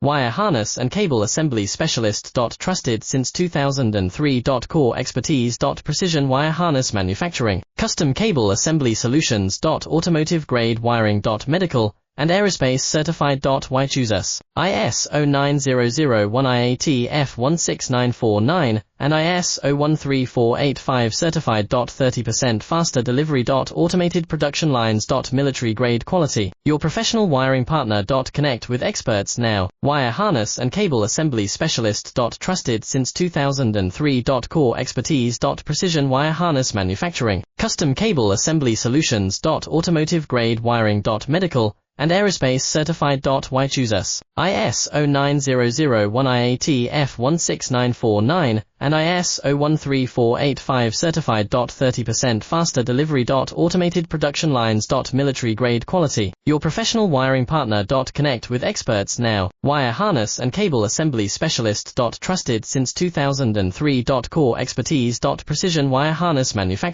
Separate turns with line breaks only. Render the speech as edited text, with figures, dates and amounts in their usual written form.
Wire harness and cable assembly specialist. Trusted since 2003. Core expertise. Precision wire harness manufacturing, custom cable assembly solutions. Automotive grade wiring. Medical and aerospace certified. Why choose us? ISO 9001 IAT F16949 and ISO 13485 certified. 30% faster delivery. Automated production lines. Military grade quality. Your professional wiring partner. Connect with experts now. Wire harness and cable assembly specialist. Trusted since 2003. Core expertise. Precision wire harness manufacturing, custom cable assembly solutions. Automotive grade wiring. Medical and aerospace certified. Why choose us? ISO 9001 IAT F16949 and ISO 13485 certified. 30% faster delivery. Automated production lines. Military grade quality. Your professional wiring partner. Connect with experts now. Wire harness and cable assembly specialist. Trusted since 2003. Core expertise. Precision wire harness manufacturing.